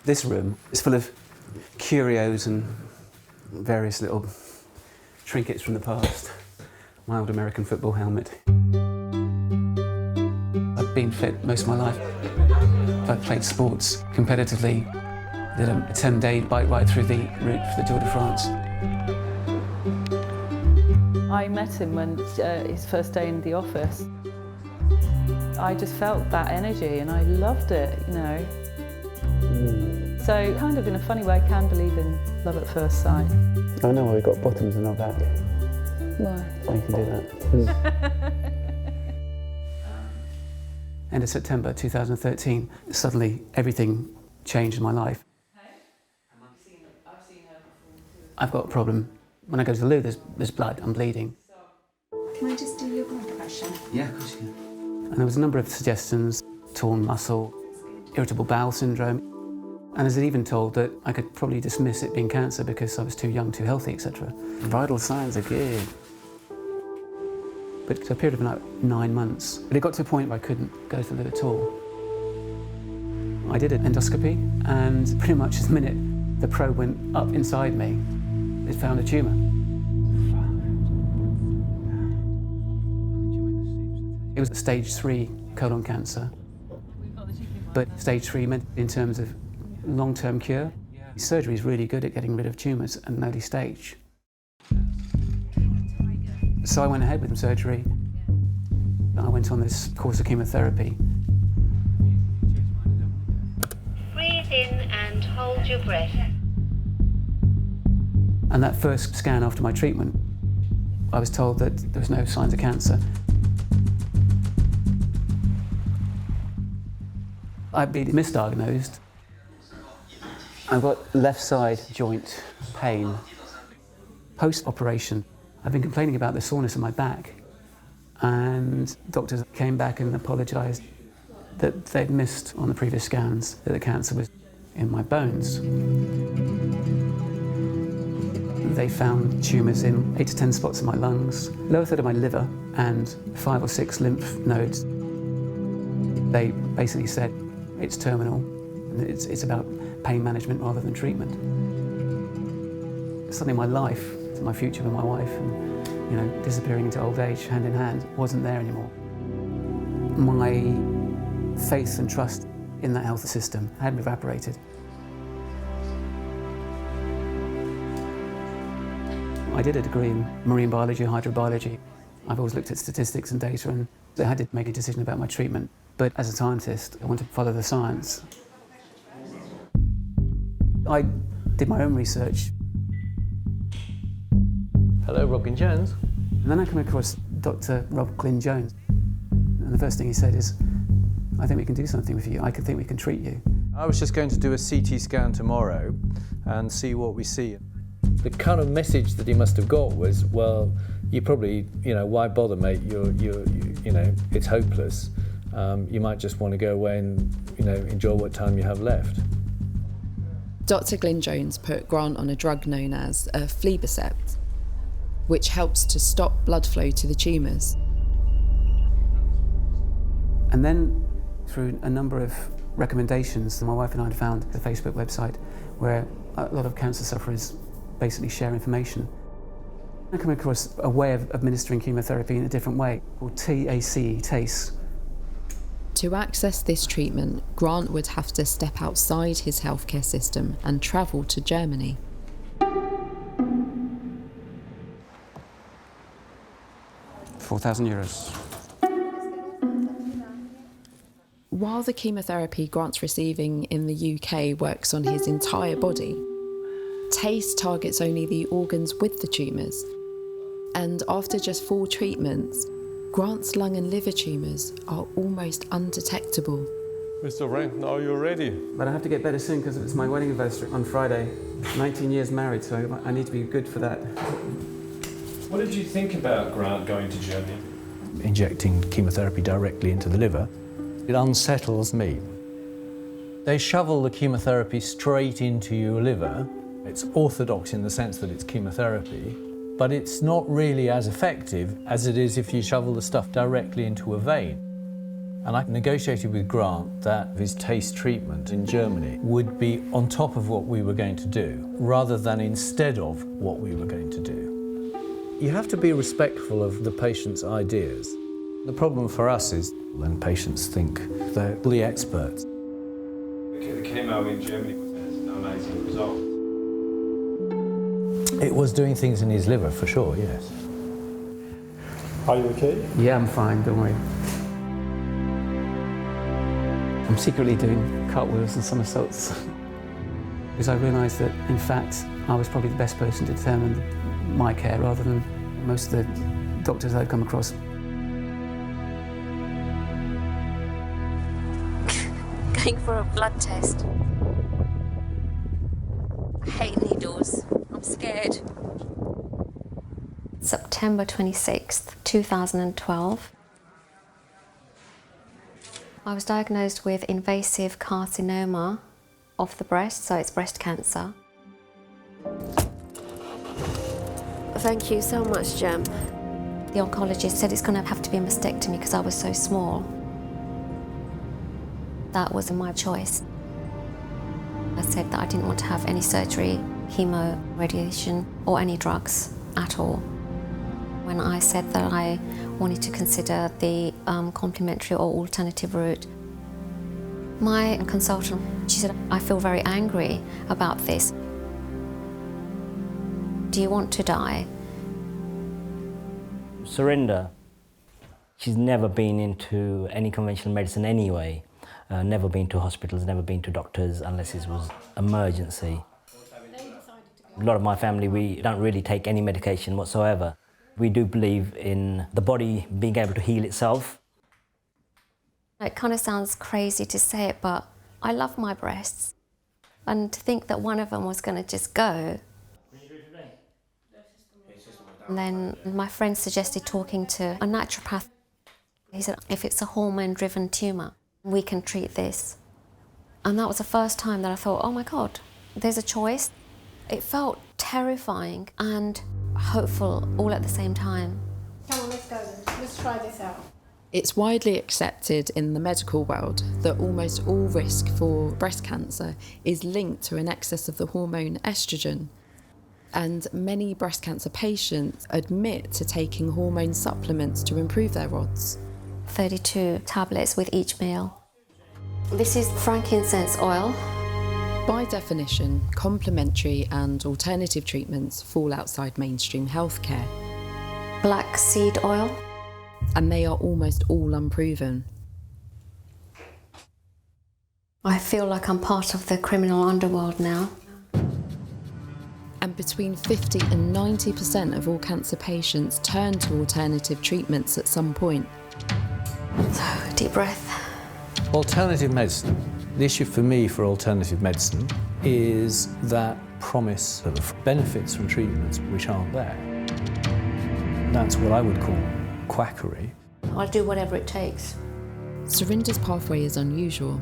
This room is full of curios and various little trinkets from the past. My old American football helmet. I've been fit most of my life. I've played sports competitively. Did a 10-day bike ride through the route for the Tour de France. I met him when his first day in the office. I just felt that energy and I loved it, you know. So kind of in a funny way, I can believe in love at first sight. I know we've got bottoms in our back. Why? So you can do that. End of September 2013, suddenly everything changed in my life. I've got a problem. When I go to the loo, there's blood, I'm bleeding. Can I just do your blood pressure? Yeah, of course you can. And there was a number of suggestions: torn muscle, irritable bowel syndrome. And I was even told that I could probably dismiss it being cancer because I was too young, too healthy, etc. Vital signs are good. But for a period of about 9 months, but it got to a point where I couldn't go to the loo at all. I did an endoscopy, and pretty much the minute the probe went up inside me, it found a tumour. It was stage 3 colon cancer, but stage 3 meant in terms of long-term cure. Surgery is really good at getting rid of tumours at an early stage. So I went ahead with the surgery. I went on this course of chemotherapy. Breathe in and hold your breath. And that first scan after my treatment, I was told that there was no signs of cancer. I'd been misdiagnosed. I've got left side joint pain. Post-operation, I've been complaining about the soreness in my back, and doctors came back and apologised that they'd missed on the previous scans that the cancer was in my bones. They found tumours in 8 to 10 spots in my lungs, lower third of my liver, and 5 or 6 lymph nodes. They basically said it's terminal, and it's about pain management rather than treatment. Suddenly my life, my future with my wife, and disappearing into old age hand in hand, wasn't there anymore. My faith and trust in that health system had evaporated. I did a degree in marine biology, hydrobiology. I've always looked at statistics and data, and I had to make a decision about my treatment. But as a scientist, I wanted to follow the science. I did my own research. Hello, Rob Glyn-Jones. And then I came across Dr. Rob Glyn-Jones. And the first thing he said is, I think we can do something with you. I think we can treat you. I was just going to do a CT scan tomorrow and see what we see. The kind of message that he must have got was, well, you probably, why bother, mate? It's hopeless. You might just want to go away and, enjoy what time you have left. Dr. Glyn-Jones put Grant on a drug known as aflibercept, which helps to stop blood flow to the tumours. And then, through a number of recommendations, my wife and I found the Facebook website where a lot of cancer sufferers basically share information. I came across a way of administering chemotherapy in a different way, called TACE. To access this treatment, Grant would have to step outside his healthcare system and travel to Germany. €4,000. While the chemotherapy Grant's receiving in the UK works on his entire body, TACE targets only the organs with the tumours. And after just 4 treatments, Grant's lung and liver tumours are almost undetectable. Mr. Rank, now you're ready. But I have to get better soon because it's my wedding anniversary on Friday. 19 years married, so I need to be good for that. What did you think about Grant going to Germany? Injecting chemotherapy directly into the liver, it unsettles me. They shovel the chemotherapy straight into your liver. It's orthodox in the sense that it's chemotherapy, but it's not really as effective as it is if you shovel the stuff directly into a vein. And I negotiated with Grant that his taste treatment in Germany would be on top of what we were going to do, rather than instead of what we were going to do. You have to be respectful of the patient's ideas. The problem for us is when patients think they're fully experts. The chemo in Germany was an amazing result. It was doing things in his liver, for sure, yes. Are you okay? Yeah, I'm fine, don't worry. I'm secretly doing cartwheels and somersaults because I realised that, in fact, I was probably the best person to determine my care rather than most of the doctors I've come across. Going for a blood test. I hate needles. I'm scared. September 26th, 2012. I was diagnosed with invasive carcinoma of the breast, so it's breast cancer. Thank you so much, Jem. The oncologist said it's going to have to be a mastectomy because I was so small. That was my choice. I said that I didn't want to have any surgery, chemo, radiation, or any drugs at all. When I said that I wanted to consider the complementary or alternative route, my consultant, she said, I feel very angry about this. Do you want to die? Surinder, she's never been into any conventional medicine anyway. Never been to hospitals, never been to doctors unless it was emergency. A lot of my family, we don't really take any medication whatsoever. We do believe in the body being able to heal itself. It kind of sounds crazy to say it, but I love my breasts. And to think that one of them was going to just go. And then my friend suggested talking to a naturopath. He said, if it's a hormone-driven tumour, we can treat this. And that was the first time that I thought, oh my God, there's a choice. It felt terrifying and hopeful all at the same time. Come on, let's go then. Let's try this out. It's widely accepted in the medical world that almost all risk for breast cancer is linked to an excess of the hormone estrogen. And many breast cancer patients admit to taking hormone supplements to improve their odds. 32 tablets with each meal. This is frankincense oil. By definition, complementary and alternative treatments fall outside mainstream healthcare, Black seed oil. and they are almost all unproven. I feel like I'm part of the criminal underworld now. And between 50 and 90% of all cancer patients turn to alternative treatments at some point. So, deep breath. Alternative medicine. The issue for me for alternative medicine is that promise of benefits from treatments which aren't there. That's what I would call quackery. I'll do whatever it takes. Surinder's pathway is unusual.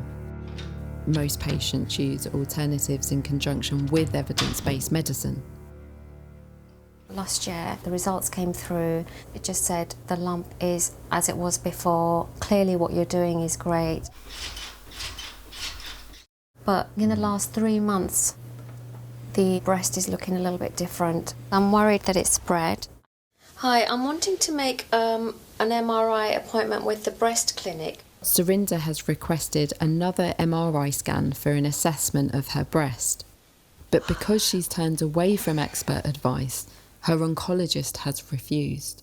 Most patients use alternatives in conjunction with evidence-based medicine. Last year, the results came through. It just said the lump is as it was before. Clearly what you're doing is great. But in the last 3 months, the breast is looking a little bit different. I'm worried that it's spread. Hi, I'm wanting to make an MRI appointment with the breast clinic. Surinder has requested another MRI scan for an assessment of her breast. But because she's turned away from expert advice, her oncologist has refused.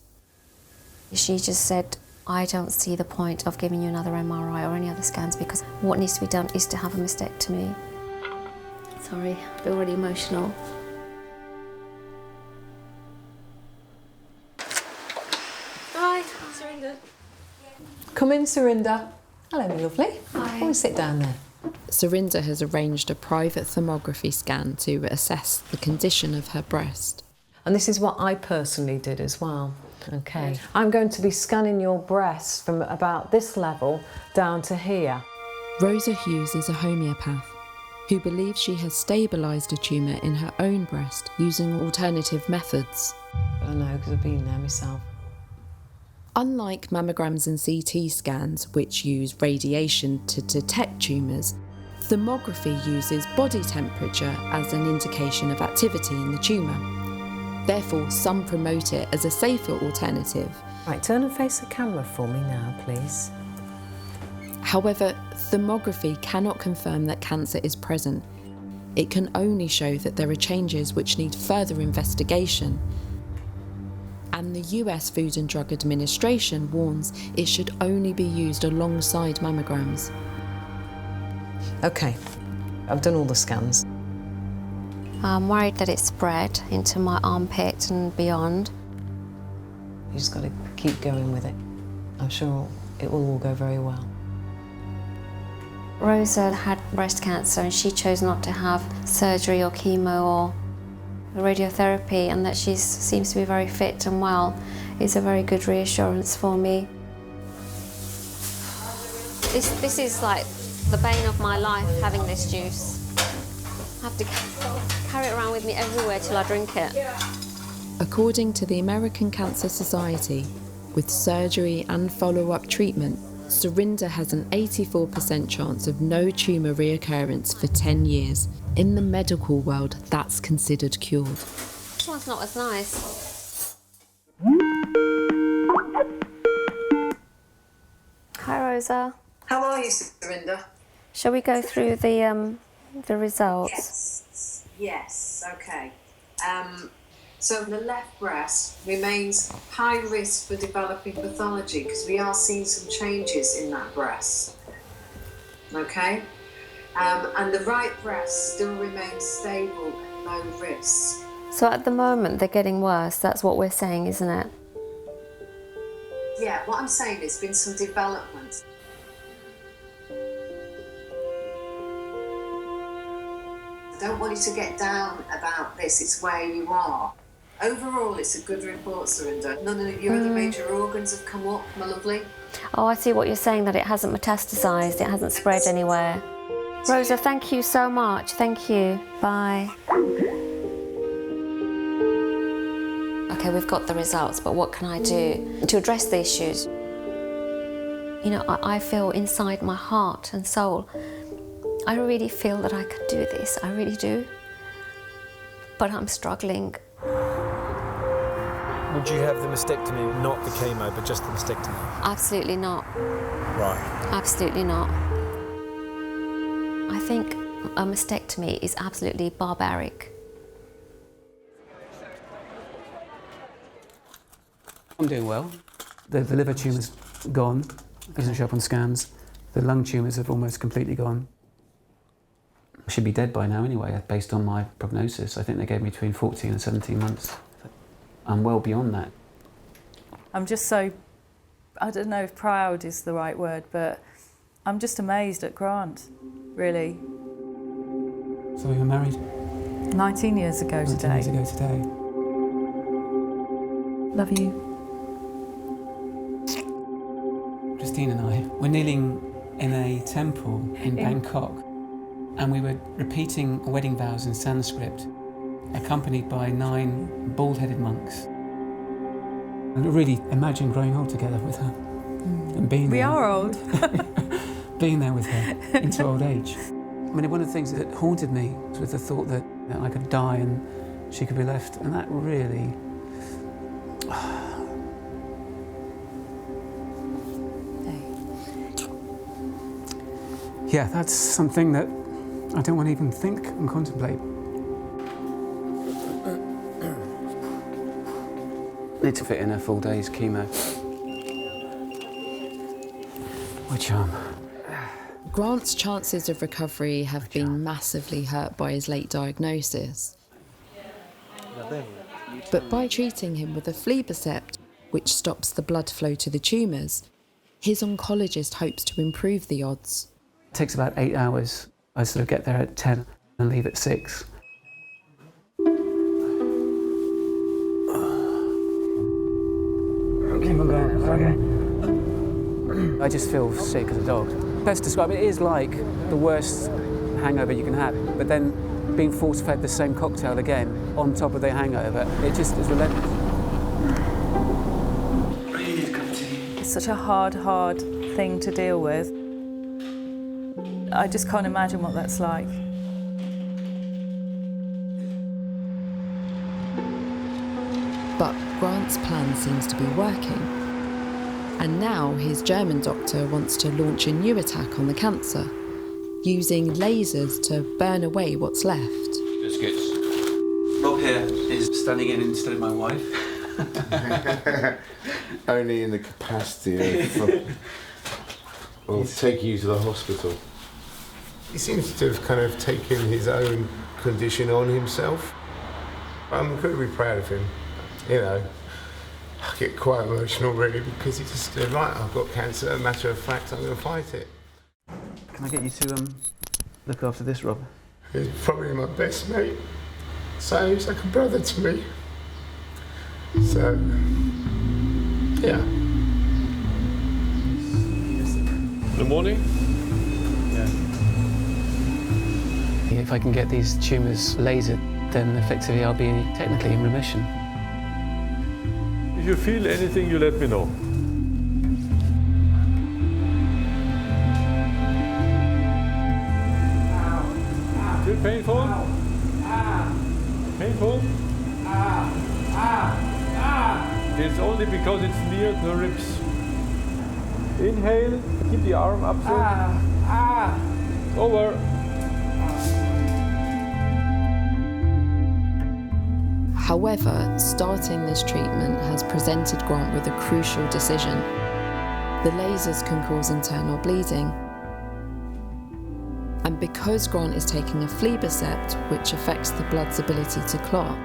She just said, I don't see the point of giving you another MRI or any other scans because what needs to be done is to have a mastectomy. Sorry, I feel really emotional. Hi, Surinder. Come in, Surinder. Hello, my lovely. Hi. Go and sit down there. Surinder has arranged a private thermography scan to assess the condition of her breast. And this is what I personally did as well. Okay. I'm going to be scanning your breast from about this level down to here. Rosa Hughes is a homeopath who believes she has stabilised a tumour in her own breast using alternative methods. I know, because I've been there myself. Unlike mammograms and CT scans, which use radiation to detect tumours, thermography uses body temperature as an indication of activity in the tumour. Therefore, some promote it as a safer alternative. Right, turn and face the camera for me now, please. However, thermography cannot confirm that cancer is present. It can only show that there are changes which need further investigation. And the US Food and Drug Administration warns it should only be used alongside mammograms. OK, I've done all the scans. I'm worried that it's spread into my armpit and beyond. You just got to keep going with it. I'm sure it will all go very well. Rosa had breast cancer and she chose not to have surgery or chemo or radiotherapy, and that she seems to be very fit and well is a very good reassurance for me. This is like the bane of my life, having this juice. I have to carry it around with me everywhere till I drink it. According to the American Cancer Society, with surgery and follow-up treatment, Surinder has an 84% chance of no tumour reoccurrence for 10 years. In the medical world, that's considered cured. This one's not as nice. Hi, Rosa. How are you, Surinder? Shall we go through the results? Yes, okay. So the left breast remains high risk for developing pathology because we are seeing some changes in that breast. Okay? And the right breast still remains stable and low risk. So at the moment they're getting worse, that's what we're saying, isn't it? Yeah, what I'm saying is been some development. I don't want you to get down about this, it's where you are. Overall, it's a good report, Surinder. None of your other major organs have come up, my lovely. Oh, I see what you're saying, that it hasn't metastasised, it hasn't spread anywhere. Rosa, thank you so much. Thank you. Bye. Okay, we've got the results, but what can I do to address the issues? You know, I feel inside my heart and soul, I really feel that I could do this, I really do. But I'm struggling. Would you have the mastectomy, not the chemo, but just the mastectomy? Absolutely not. Right. Absolutely not. I think a mastectomy is absolutely barbaric. I'm doing well. The liver tumour's gone, doesn't show up on scans. The lung tumours have almost completely gone. I should be dead by now anyway, based on my prognosis. I think they gave me between 14 and 17 months. I'm well beyond that. I'm just so, I don't know if proud is the right word, but I'm just amazed at Grant, really. So we were married? 19 years ago today. 19 years ago today. Love you. Christine and I were kneeling in a temple in Bangkok, and we were repeating wedding vows in Sanskrit, accompanied by 9 bald-headed monks. And I really imagine growing old together with her and being there. We are old. Being there with her into old age. I mean, one of the things that haunted me was the thought that I could die and she could be left, and that really... Yeah, that's something that I don't want to even think and contemplate. Need to fit in a full day's chemo. Which Grant's chances of recovery have been massively hurt by his late diagnosis. But by treating him with aflibercept, which stops the blood flow to the tumours, his oncologist hopes to improve the odds. It takes about 8 hours. I sort of get there at 10 and leave at 6. I just feel sick as a dog. Best describe it is like the worst hangover you can have, but then being force-fed the same cocktail again on top of the hangover, it just is relentless. Breathe, Captain. such a hard thing to deal with. I just can't imagine what that's like. But Grant's plan seems to be working. And now his German doctor wants to launch a new attack on the cancer, using lasers to burn away what's left. Biscuits. Rob here is standing in instead of my wife. Only in the capacity of taking you to the hospital. He seems to have kind of taken his own condition on himself. I'm incredibly proud of him. You know, I get quite emotional really because he just said, right, I've got cancer, a matter of fact, I'm going to fight it. Can I get you to look after this, Rob? He's probably my best mate, so he's like a brother to me. So, yeah. In the morning? Yeah. If I can get these tumours lasered, then effectively I'll be technically in remission. If you feel anything, you let me know. Still painful? Painful? It's only because it's near the ribs. Inhale, keep the arm up so. Over. However, starting this treatment has presented Grant with a crucial decision. The lasers can cause internal bleeding. And because Grant is taking aflibercept, which affects the blood's ability to clot,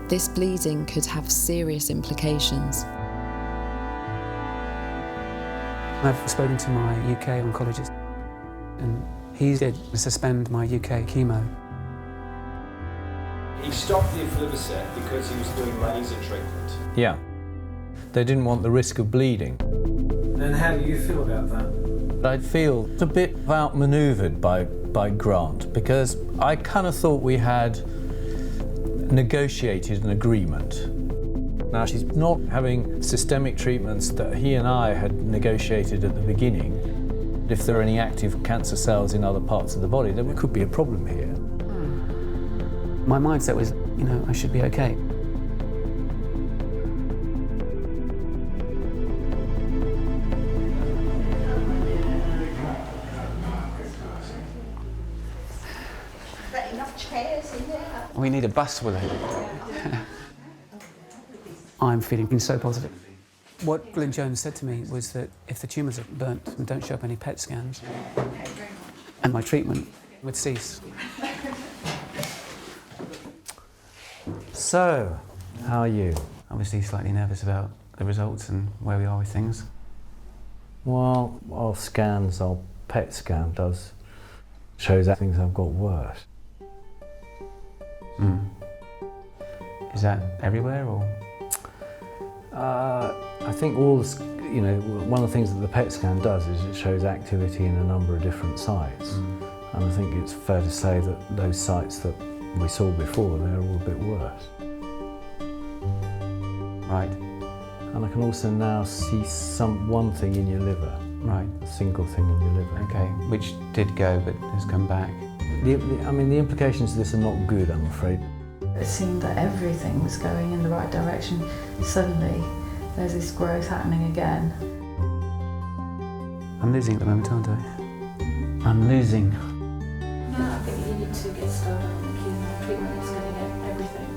this bleeding could have serious implications. I've spoken to my UK oncologist, and he did suspend my UK chemo. He stopped the aflibercept because he was doing laser treatment. Yeah. They didn't want the risk of bleeding. And how do you feel about that? I feel a bit outmanoeuvred by Grant because I kind of thought we had negotiated an agreement. Now, she's not having systemic treatments that he and I had negotiated at the beginning. If there are any active cancer cells in other parts of the body, then there could be a problem here. My mindset was, you know, I should be okay. Enough chairs in there. We need a bus with it. I'm feeling so positive. What Glyn Jones said to me was that if the tumours are burnt and don't show up any PET scans, and my treatment would cease. So, how are you? Obviously slightly nervous about the results and where we are with things. Well, our PET scan shows that things have got worse. Is that everywhere or? I think one of the things that the PET scan does is it shows activity in a number of different sites. And I think it's fair to say that those sites that we saw before, they're all a bit worse. Right. And I can also now see one thing in your liver. Right. A single thing in your liver. Okay, which did go but has come back. The implications of this are not good, I'm afraid. It seemed that everything was going in the right direction. Suddenly, there's this growth happening again. I'm losing at the moment, aren't I? I'm losing. No, I think you need to get started on the chemo treatment. It's going to get everything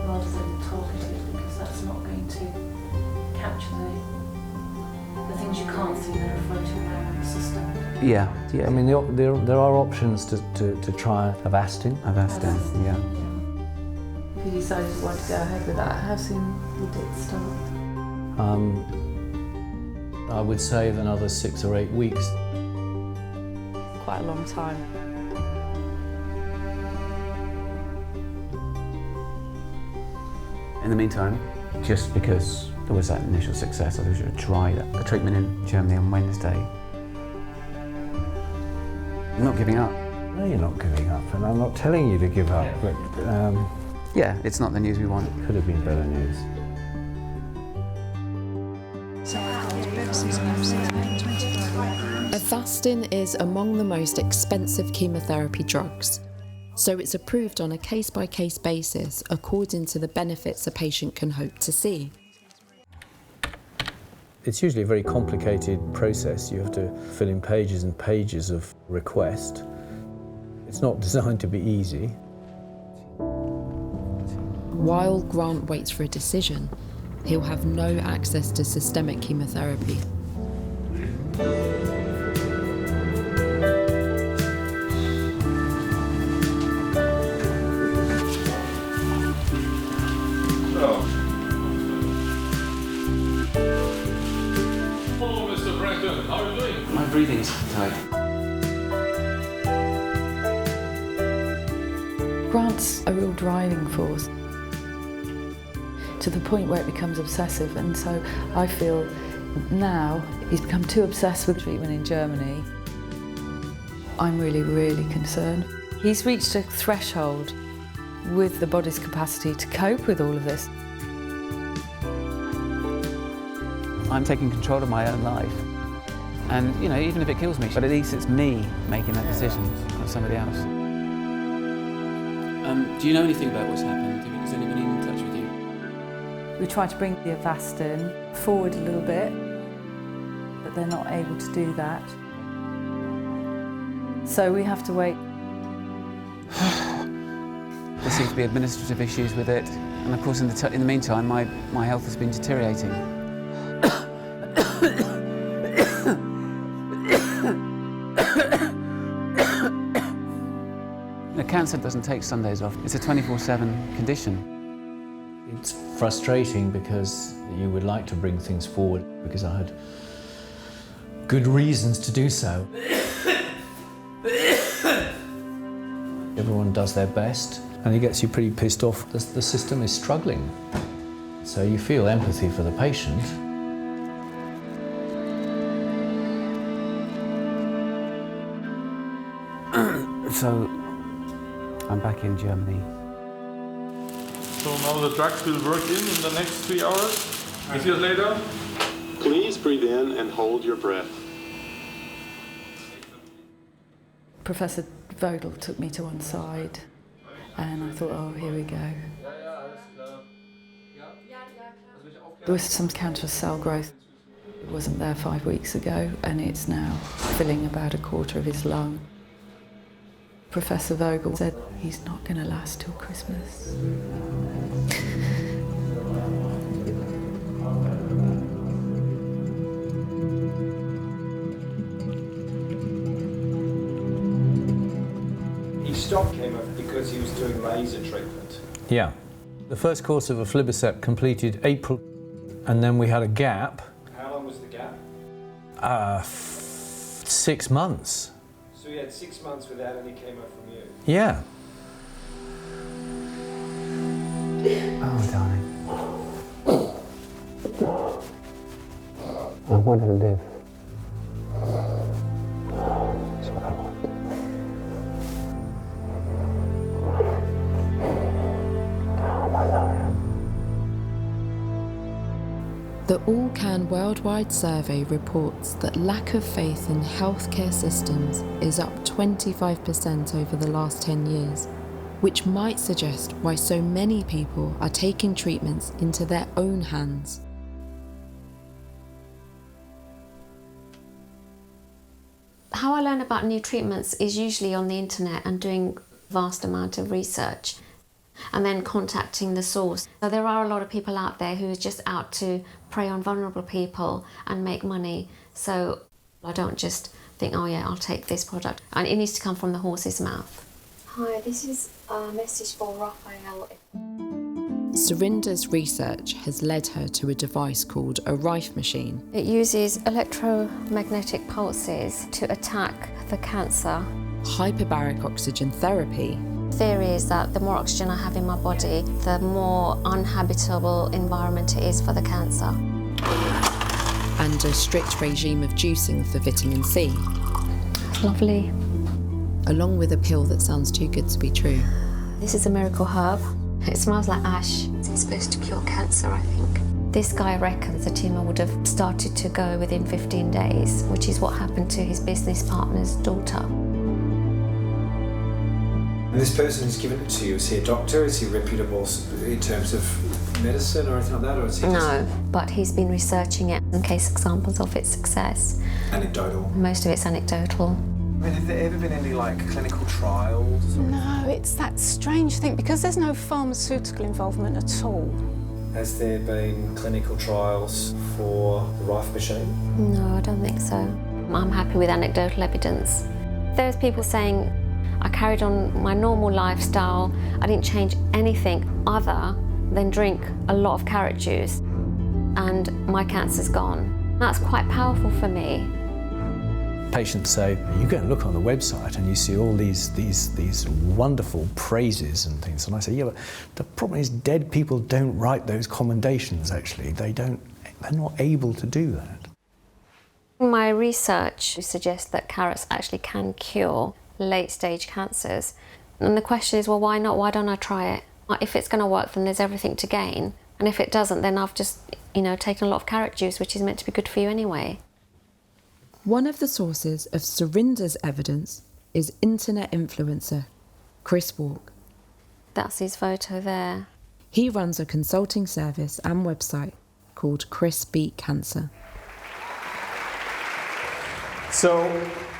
rather than targeted, because that's not going to capture the things you can't see that are floating around in the system. Yeah. I mean, there are options to try Avastin. Avastin, yeah. If you decided you wanted to go ahead with that, how soon would it start? I would say another 6 or 8 weeks. Quite a long time. In the meantime, just because there was that initial success, I was going to try a treatment in Germany on Wednesday. I'm not giving up. No, you're not giving up, and I'm not telling you to give up, but... yeah, it's not the news we want. It could have been better news. Avastin is among the most expensive chemotherapy drugs, so it's approved on a case-by-case basis according to the benefits a patient can hope to see. It's usually a very complicated process. You have to fill in pages and pages of request. It's not designed to be easy. While Grant waits for a decision, he'll have no access to systemic chemotherapy. Hello, Mr. Franklin. How are you doing? My breathing's tight. Grant's a real driving force, to the point where it becomes obsessive, and so I feel now he's become too obsessed with treatment in Germany. I'm really, really concerned. He's reached a threshold with the body's capacity to cope with all of this. I'm taking control of my own life. And, you know, even if it kills me, but at least it's me making that decision, not somebody else. Do you know anything about what's happened? Is anybody in touch with you? We try to bring the Avastin forward a little bit, but they're not able to do that. So we have to wait. There seems to be administrative issues with it, and of course in the meantime my health has been deteriorating. The cancer doesn't take Sundays off. It's a 24/7 condition. It's frustrating because you would like to bring things forward because I had good reasons to do so. Everyone does their best and it gets you pretty pissed off. The system is struggling. So you feel empathy for the patient. So I'm back in Germany. So now the drugs will work in the next 3 hours. See you later. Please breathe in and hold your breath. Professor Vogel took me to one side, and I thought, oh, here we go. There was some cancerous cell growth. It wasn't there 5 weeks ago, and it's now filling about a quarter of his lung. Professor Vogel said he's not going to last till Christmas. He stopped chemo because he was doing laser treatment. Yeah. The first course of aflibercept completed April, and then we had a gap. How long was the gap? 6 months. So you had 6 months without any chemo from you? Yeah. Oh, darling. I want to live. That's what I want. Oh, my love. The All-Can Worldwide Survey reports that lack of faith in healthcare systems is up 25% over the last 10 years, which might suggest why so many people are taking treatments into their own hands. How I learn about new treatments is usually on the internet and doing vast amount of research and then contacting the source. So there are a lot of people out there who are just out to prey on vulnerable people and make money. So I don't just think, oh yeah, I'll take this product. And it needs to come from the horse's mouth. Hi, this is a message for Raphael. Surinder's research has led her to a device called a Rife machine. It uses electromagnetic pulses to attack the cancer. Hyperbaric oxygen therapy. The theory is that the more oxygen I have in my body, the more uninhabitable environment it is for the cancer. And a strict regime of juicing for vitamin C. Lovely. Along with a pill that sounds too good to be true. This is a miracle herb. It smells like ash. It's supposed to cure cancer, I think. This guy reckons the tumour would have started to go within 15 days, which is what happened to his business partner's daughter. And this person who's given it to you, is he a doctor? Is he reputable in terms of medicine or anything like that? Or is he No, but he's been researching it and case examples of its success. Anecdotal? Most of it's anecdotal. I mean, have there ever been any clinical trials? No, it's that strange thing, because there's no pharmaceutical involvement at all. Has there been clinical trials for the Rife machine? No, I don't think so. I'm happy with anecdotal evidence. There's people saying I carried on my normal lifestyle, I didn't change anything other than drink a lot of carrot juice, and my cancer's gone. That's quite powerful for me. Patients say, you go and look on the website and you see all these wonderful praises and things. And I say, yeah, but the problem is dead people don't write those commendations, actually. They're not able to do that. My research suggests that carrots actually can cure late-stage cancers. And the question is, well, why not? Why don't I try it? If it's going to work, then there's everything to gain. And if it doesn't, then I've just, taken a lot of carrot juice, which is meant to be good for you anyway. One of the sources of Surinder's evidence is internet influencer Chris Walk. That's his photo there. He runs a consulting service and website called Chris Beat Cancer. So,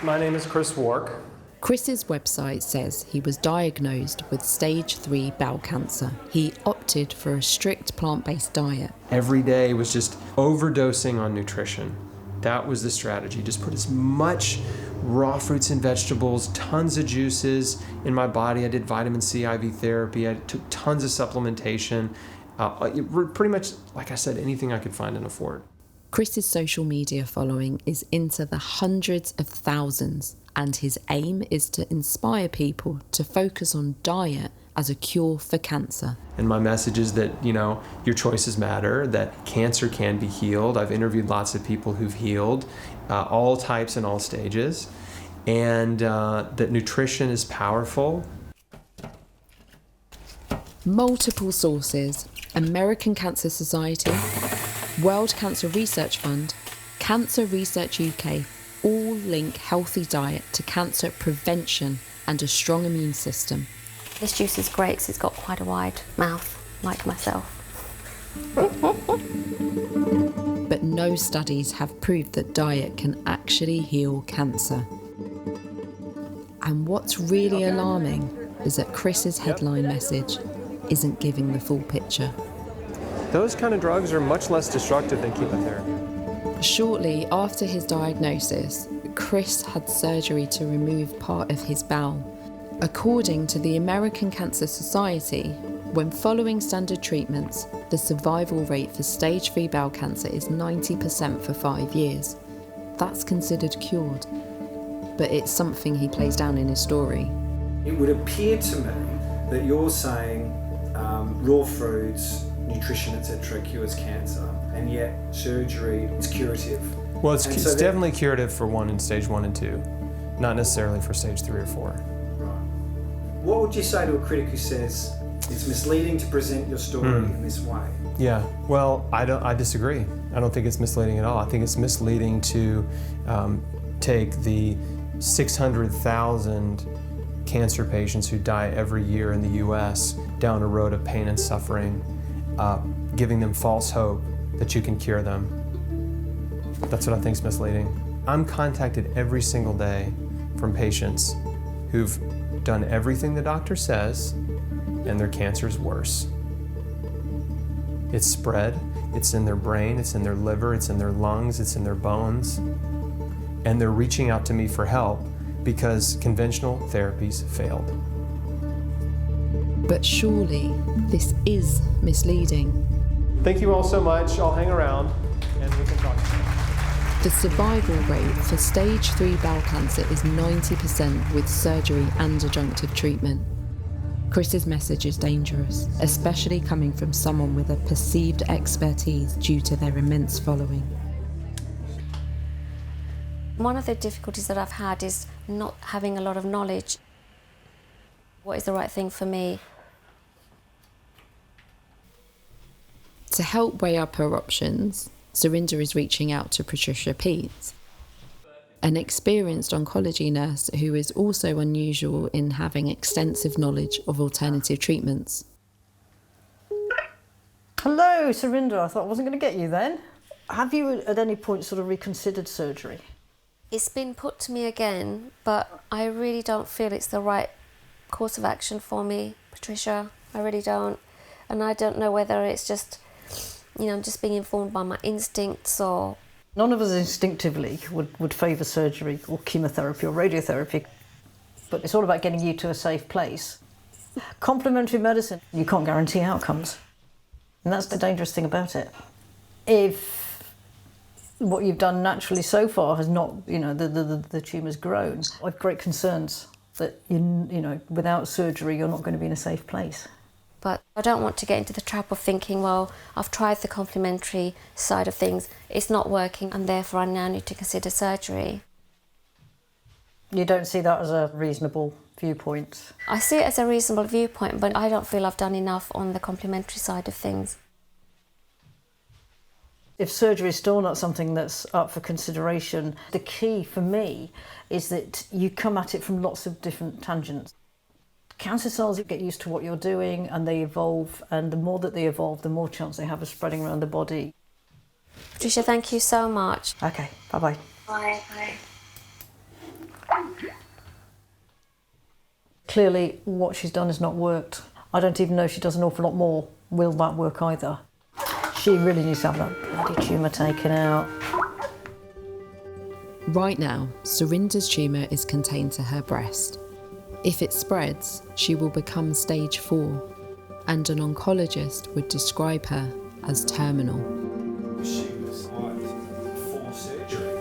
my name is Chris Wark. Chris's website says he was diagnosed with stage 3 bowel cancer. He opted for a strict plant-based diet. Every day was just overdosing on nutrition. That was the strategy. Just put as much raw fruits and vegetables, tons of juices in my body. I did vitamin C IV therapy. I took tons of supplementation. Pretty much, like I said, anything I could find and afford. Chris's social media following is into the hundreds of thousands, and his aim is to inspire people to focus on diet as a cure for cancer. And my message is that, your choices matter, that cancer can be healed. I've interviewed lots of people who've healed, all types and all stages, and that nutrition is powerful. Multiple sources: American Cancer Society, World Cancer Research Fund, Cancer Research UK, all link healthy diet to cancer prevention and a strong immune system. This juice is great because it's got quite a wide mouth, like myself. But no studies have proved that diet can actually heal cancer. And what's really alarming is that Chris's headline message isn't giving the full picture. Those kind of drugs are much less destructive than chemotherapy. Shortly after his diagnosis, Chris had surgery to remove part of his bowel. According to the American Cancer Society, when following standard treatments, the survival rate for stage 3 bowel cancer is 90% for 5 years. That's considered cured, but it's something he plays down in his story. It would appear to me that you're saying raw fruits, nutrition, etc. cures cancer, and yet surgery is curative. Well, it's definitely curative for stage 1 and 2, not necessarily for stage 3 or 4. What would you say to a critic who says it's misleading to present your story in this way? Yeah, well, I disagree. I don't think it's misleading at all. I think it's misleading to take the 600,000 cancer patients who die every year in the US down a road of pain and suffering, giving them false hope that you can cure them. That's what I think is misleading. I'm contacted every single day from patients who've done everything the doctor says, and their cancer's worse. It's spread, it's in their brain, it's in their liver, it's in their lungs, it's in their bones, and they're reaching out to me for help because conventional therapies failed. But surely this is misleading. Thank you all so much. I'll hang around and we can talk. The survival rate for stage 3 bowel cancer is 90% with surgery and adjunctive treatment. Chris's message is dangerous, especially coming from someone with a perceived expertise due to their immense following. One of the difficulties that I've had is not having a lot of knowledge. What is the right thing for me? To help weigh up her options, Surinder is reaching out to Patricia Peets, an experienced oncology nurse who is also unusual in having extensive knowledge of alternative treatments. Hello, Surinder. I thought I wasn't going to get you then. Have you at any point sort of reconsidered surgery? It's been put to me again, but I really don't feel it's the right course of action for me, Patricia. I really don't. And I don't know whether it's just, I'm just being informed by my instincts or... None of us instinctively would favour surgery or chemotherapy or radiotherapy, but it's all about getting you to a safe place. Complementary medicine, you can't guarantee outcomes. And that's the dangerous thing about it. If what you've done naturally so far has not, the tumour's grown, I have great concerns that, without surgery, you're not going to be in a safe place. But I don't want to get into the trap of thinking, well, I've tried the complementary side of things, it's not working, and therefore I now need to consider surgery. You don't see that as a reasonable viewpoint? I see it as a reasonable viewpoint, but I don't feel I've done enough on the complementary side of things. If surgery is still not something that's up for consideration, the key for me is that you come at it from lots of different tangents. Cancer cells get used to what you're doing and they evolve, and the more that they evolve, the more chance they have of spreading around the body. Patricia, thank you so much. Okay, bye-bye. Bye. Clearly, what she's done has not worked. I don't even know if she does an awful lot more. Will that work either? She really needs to have that bloody tumour taken out. Right now, Surinder's tumour is contained to her breast. If it spreads, she will become stage 4, and an oncologist would describe her as terminal. She was for surgery.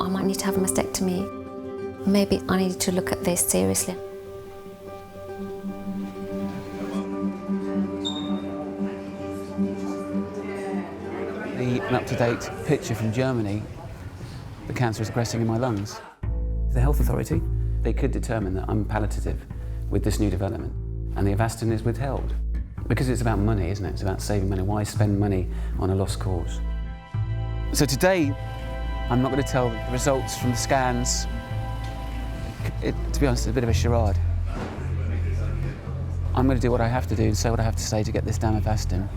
I might need to have a mastectomy. Maybe I need to look at this seriously. An up-to-date picture from Germany, the cancer is progressing in my lungs. The health authority, they could determine that I'm palliative with this new development, and the Avastin is withheld. Because it's about money, isn't it? It's about saving money. Why spend money on a lost cause? So today, I'm not going to tell the results from the scans. To be honest, it's a bit of a charade. I'm going to do what I have to do and say what I have to say to get this damn Avastin.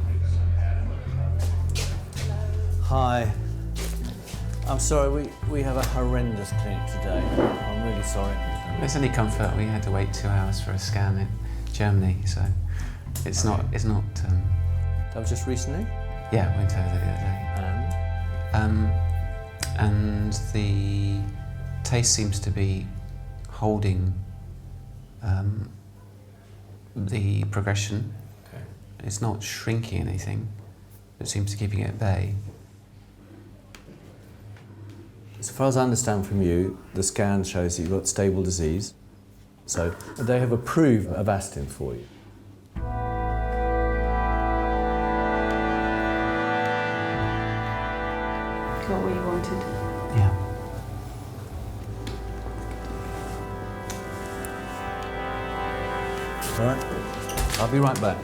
Hi. I'm sorry, we have a horrendous clinic today. I'm really sorry. There's any comfort. We had to wait 2 hours for a scan in Germany, so it's not. That was just recently? Yeah, went over there the other day. And the taste seems to be holding the progression. Okay. It's not shrinking anything. It seems to be keeping it at bay. As far as I understand from you, the scan shows that you've got stable disease. So they have approved Avastin for you. Got what you wanted. Yeah. All right. I'll be right back.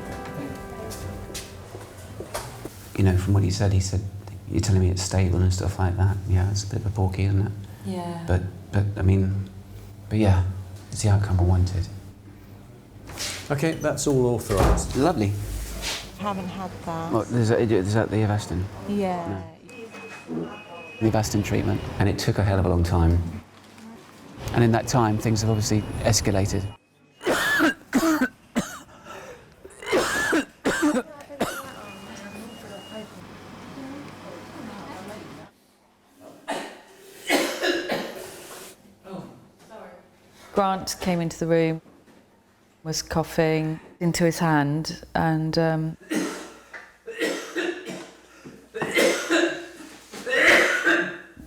From what he said, you're telling me it's stable and stuff like that. Yeah, it's a bit of a porky, isn't it? Yeah. But yeah, it's the outcome I wanted. Okay, that's all authorised. Lovely. Haven't had that. What, is that the Avastin? Yeah. The Avastin treatment, and it took a hell of a long time. And in that time, things have obviously escalated. Grant came into the room, was coughing into his hand, and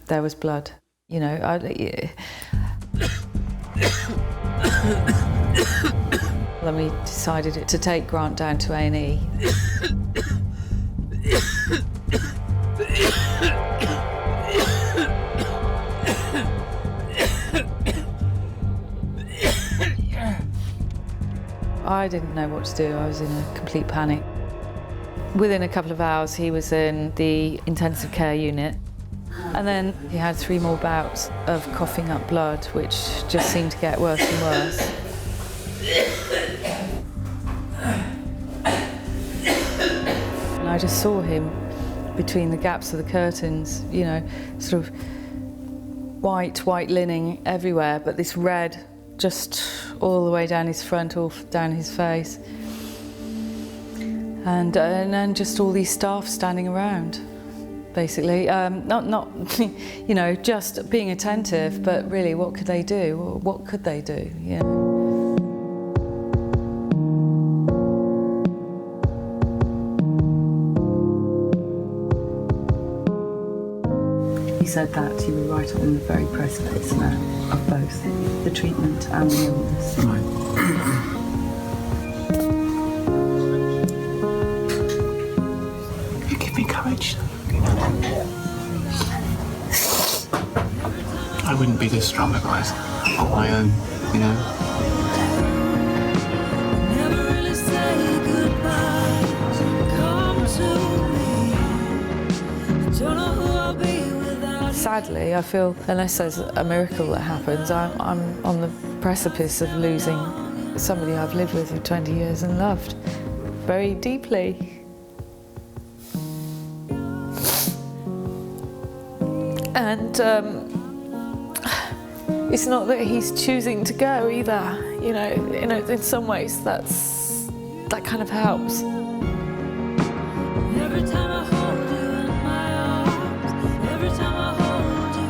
there was blood. Then we decided to take Grant down to A&E. I didn't know what to do. I was in a complete panic. Within a couple of hours, he was in the intensive care unit. And then he had 3 more bouts of coughing up blood, which just seemed to get worse and worse. And I just saw him between the gaps of the curtains, you know, sort of white linen everywhere, but this red just all the way down his front, all down his face. And then just all these staff standing around, basically. Not you know, just being attentive, but really, what could they do? What could they do? You know? He said that you were right on the very precipice now of both the treatment and the illness. Right. You give me courage. I wouldn't be this strong if I was on my own, you know. Sadly, I feel unless there's a miracle that happens, I'm on the precipice of losing somebody I've lived with for 20 years and loved very deeply. And it's not that he's choosing to go either. You know, in some ways that kind of helps. Every time I hold you in my arms, every time I hold you,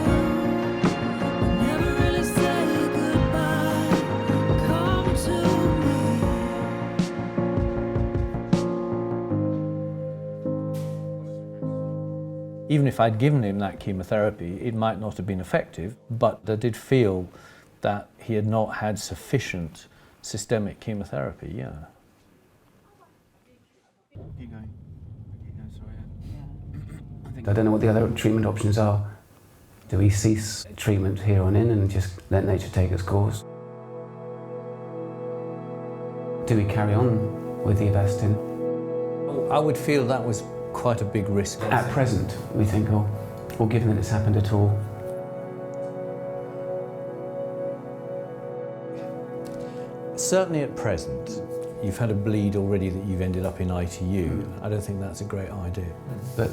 I never really say goodbye. Come to me. Even if I'd given him that chemotherapy, it might not have been effective, but I did feel that he had not had sufficient systemic chemotherapy, yeah. I don't know what the other treatment options are. Do we cease treatment here on in and just let nature take its course? Do we carry on with the Avastin? I would feel that was quite a big risk. At present, we think, or given that it's happened at all. Certainly at present. You've had a bleed already that you've ended up in ITU. I don't think that's a great idea. But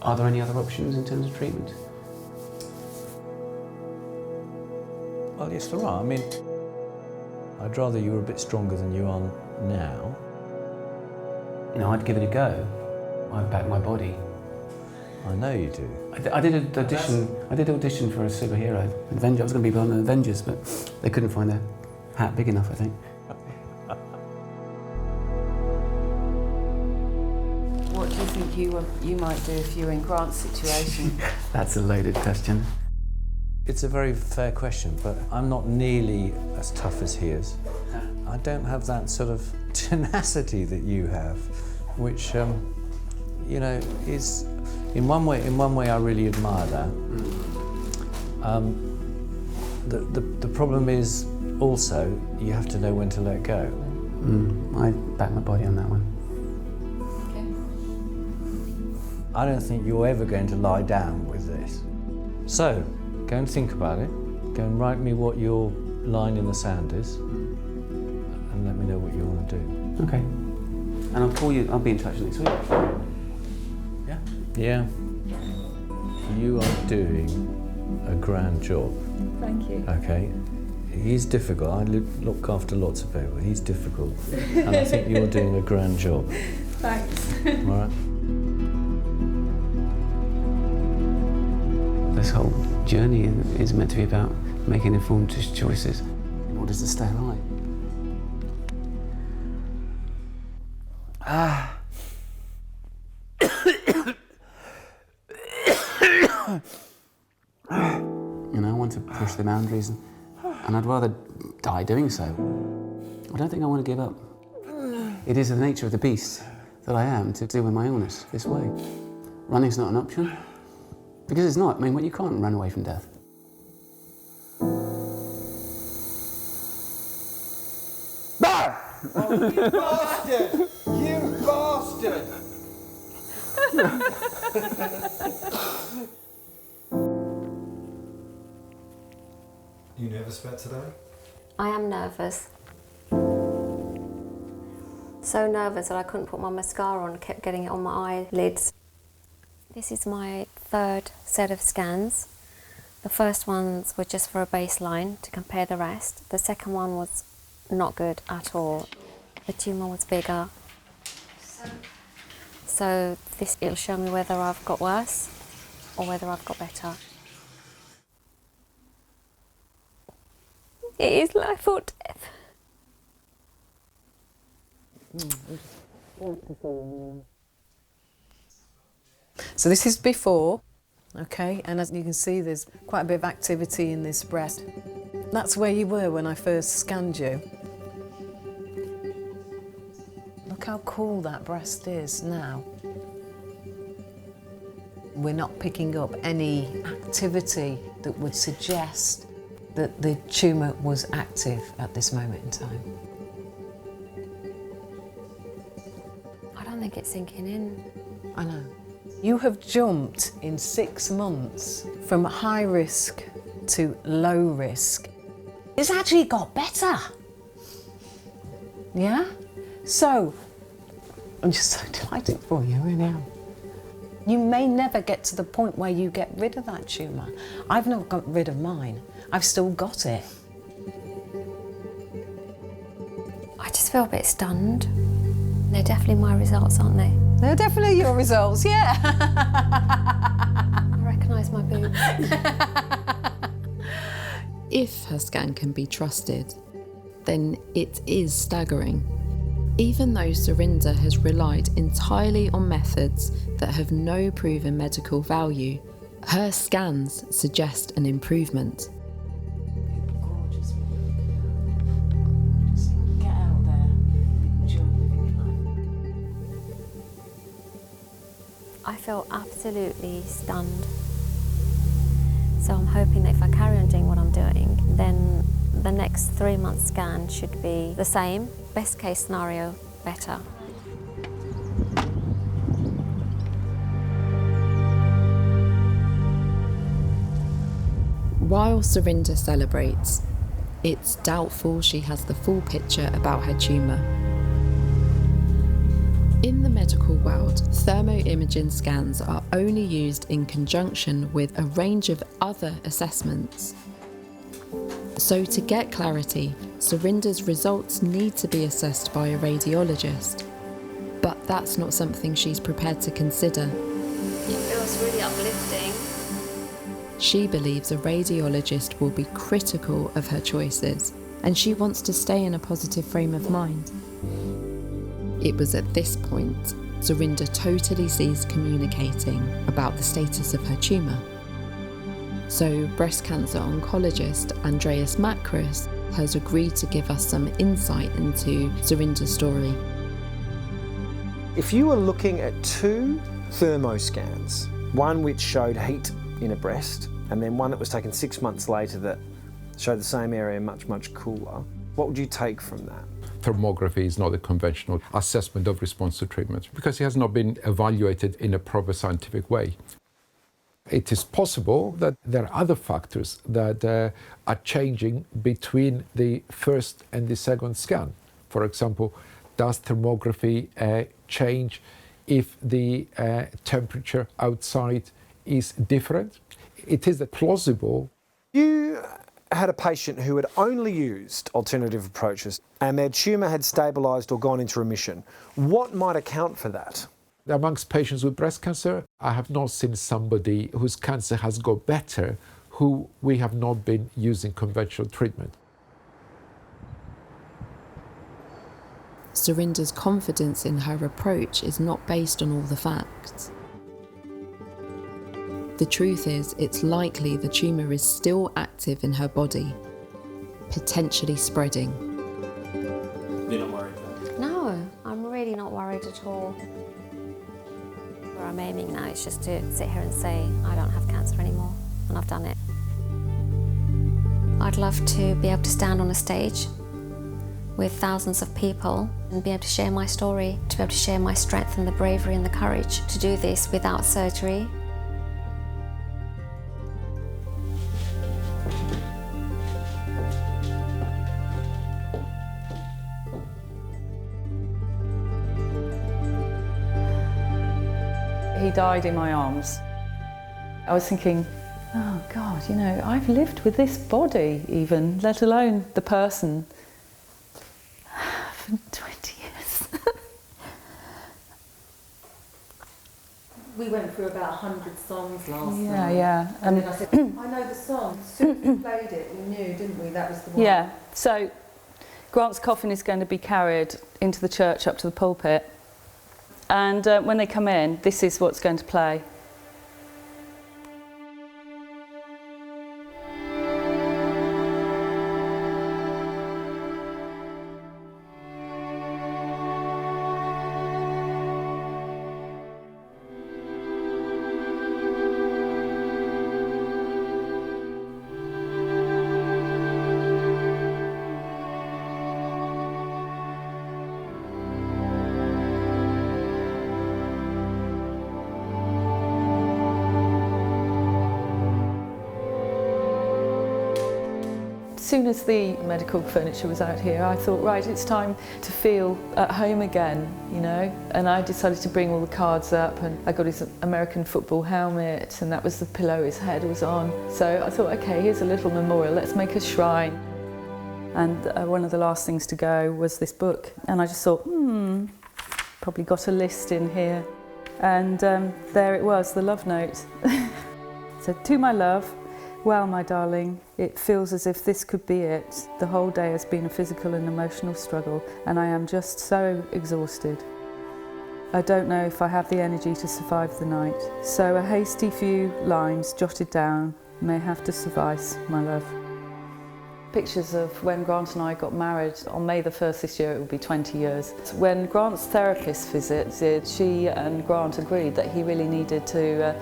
are there any other options in terms of treatment? Well, yes, there are. I mean, I'd rather you were a bit stronger than you are now. You know, I'd give it a go. I'd back my body. I know you do. I did audition for a superhero, Avenger. I was going to be on the Avengers, but they couldn't find a hat big enough, I think. What do you think you might do if you were in Grant's situation? That's a loaded question. It's a very fair question, but I'm not nearly as tough as he is. I don't have that sort of tenacity that you have, which, you know, is in one way I really admire that. The problem is also you have to know when to let go. I back my body on that one. I don't think you're ever going to lie down with this. So, go and think about it. Go and write me what your line in the sand is, and let me know what you want to do. Okay. And I'll call you. I'll be in touch next week. Yeah. Yeah. You are doing a grand job. Thank you. Okay. He's difficult. I look after lots of people. He's difficult, and I think you're doing a grand job. Thanks. All right. This whole journey is meant to be about making informed choices in order to stay alive. You know, I want to push the boundaries, and I'd rather die doing so. I don't think I want to give up. It is the nature of the beast that I am to deal with my illness this way. Running's not an option. Because it's not. I mean, you can't run away from death. Oh, you bastard! You bastard! You nervous about today? I am nervous. So nervous that I couldn't put my mascara on, kept getting it on my eyelids. This is my third set of scans. The first ones were just for a baseline to compare the rest. The second one was not good at all. The tumour was bigger. So it'll show me whether I've got worse or whether I've got better. It is life or death. So this is before, okay, and as you can see there's quite a bit of activity in this breast. That's where you were when I first scanned you. Look how cool that breast is now. We're not picking up any activity that would suggest that the tumour was active at this moment in time. I don't think it's sinking in. I know. You have jumped in 6 months from high risk to low risk. It's actually got better. Yeah? So, I'm just so delighted for you, really am. You may never get to the point where you get rid of that tumour. I've not got rid of mine. I've still got it. I just feel a bit stunned. They're definitely my results, aren't they? They're definitely your results, yeah. I recognise my boobs. If her scan can be trusted, then it is staggering. Even though Surinder has relied entirely on methods that have no proven medical value, her scans suggest an improvement. Get out there, enjoy living life. I feel absolutely stunned. So I'm hoping that if I carry on doing what I'm doing, then the next 3-month scan should be the same. Best case scenario, better. While Surinder celebrates, it's doubtful she has the full picture about her tumour. In the medical world, thermoimaging scans are only used in conjunction with a range of other assessments. So to get clarity, Surinder's results need to be assessed by a radiologist. But that's not something she's prepared to consider. It feels really uplifting. She believes a radiologist will be critical of her choices, and she wants to stay in a positive frame of mind. It was at this point Surinder totally ceased communicating about the status of her tumour. So breast cancer oncologist Andreas Makris has agreed to give us some insight into Surinder's story. If you were looking at 2 thermoscans, one which showed heat in a breast and then one that was taken 6 months later that showed the same area much, much cooler, what would you take from that? Thermography is not a conventional assessment of response to treatment because it has not been evaluated in a proper scientific way. It is possible that there are other factors that are changing between the first and the second scan. For example, does thermography change if the temperature outside is different? It is plausible. You had a patient who had only used alternative approaches and their tumour had stabilised or gone into remission. What might account for that? Amongst patients with breast cancer, I have not seen somebody whose cancer has got better who we have not been using conventional treatment. Surinder's confidence in her approach is not based on all the facts. The truth is, it's likely the tumour is still active in her body, potentially spreading. You're not worried though? No, I'm really not worried at all. Where I'm aiming now is just to sit here and say, I don't have cancer anymore, and I've done it. I'd love to be able to stand on a stage with thousands of people and be able to share my story, to be able to share my strength and the bravery and the courage to do this without surgery. He died in my arms. I was thinking, oh God, you know, I've lived with this body even, let alone the person, for 20 years. We went through about 100 songs last night. Yeah. And then I said, I know the song. As soon as we played it, we knew, didn't we? That was the one. Yeah, so Grant's coffin is going to be carried into the church up to the pulpit. And when they come in, this is what's going to play. As soon as the medical furniture was out here, I thought, right, it's time to feel at home again, you know. And I decided to bring all the cards up, and I got his American football helmet, and that was the pillow his head was on. So I thought, okay, here's a little memorial, let's make a shrine. And one of the last things to go was this book. And I just thought, probably got a list in here. And there it was, the love note. So, to my love, well, my darling, it feels as if this could be it. The whole day has been a physical and emotional struggle, and I am just so exhausted. I don't know if I have the energy to survive the night, so a hasty few lines jotted down may have to suffice, my love. Pictures of when Grant and I got married on May the 1st this year, it will be 20 years. When Grant's therapist visited, she and Grant agreed that he really needed to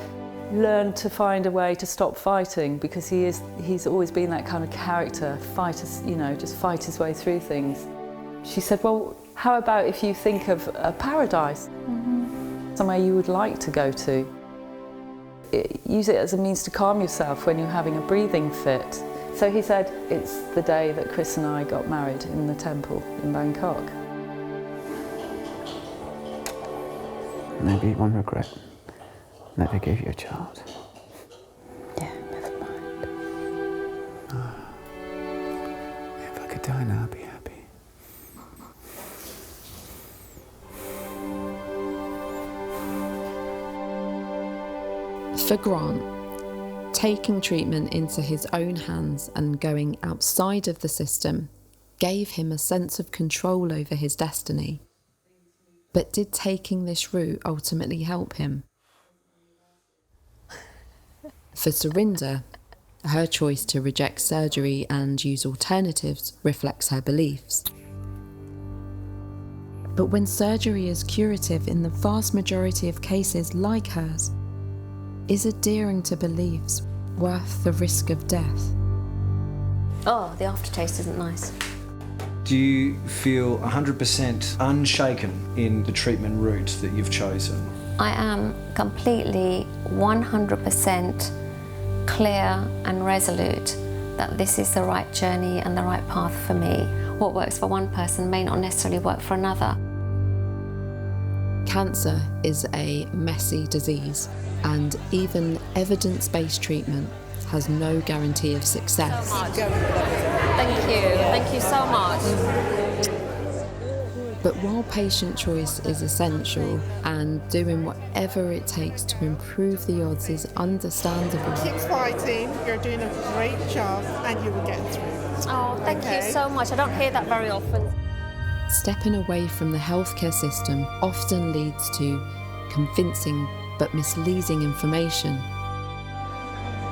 learn to find a way to stop fighting, because he's always been that kind of character, just fight his way through things. She said, well, how about if you think of a paradise, somewhere you would like to go to. Use it as a means to calm yourself when you're having a breathing fit. So he said, it's the day that Chris and I got married in the temple in Bangkok. Maybe one regret. Never gave you a child. Yeah, never mind. If I could die now, I'd be happy. For Grant, taking treatment into his own hands and going outside of the system gave him a sense of control over his destiny. But did taking this route ultimately help him? For Surinder, her choice to reject surgery and use alternatives reflects her beliefs. But when surgery is curative in the vast majority of cases like hers, is adhering to beliefs worth the risk of death? Oh, the aftertaste isn't nice. Do you feel 100% unshaken in the treatment route that you've chosen? I am completely 100% clear and resolute that this is the right journey and the right path for me. What works for one person may not necessarily work for another. Cancer is a messy disease, and even evidence-based treatment has no guarantee of success. Thank you so much. But while patient choice is essential and doing whatever it takes to improve the odds is understandable, Keep fighting, you're doing a great job and you will get through. Oh, thank you so much. I don't hear that very often. stepping away from the healthcare system often leads to convincing but misleading information.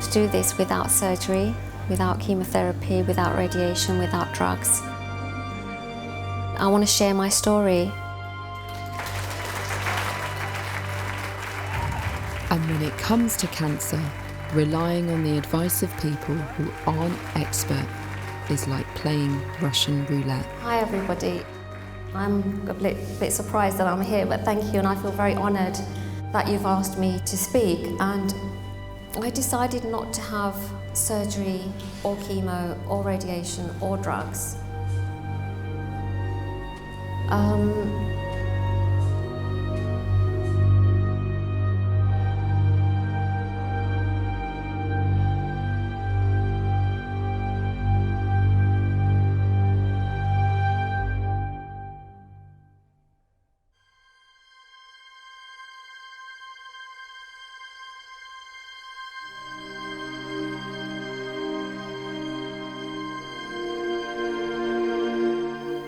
To do this without surgery, without chemotherapy, without radiation, without drugs. I want to share my story. And when it comes to cancer, relying on the advice of people who aren't expert is like playing Russian roulette. Hi everybody. I'm a bit surprised that I'm here, but thank you, and I feel very honoured that you've asked me to speak. And I decided not to have surgery or chemo or radiation or drugs.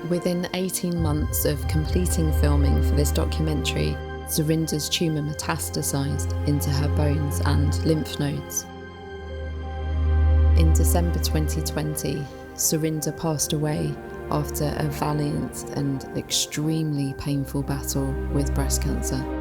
Within 18 months of completing filming for this documentary, Surinder's tumour metastasised into her bones and lymph nodes. In December 2020, Surinder passed away after a valiant and extremely painful battle with breast cancer.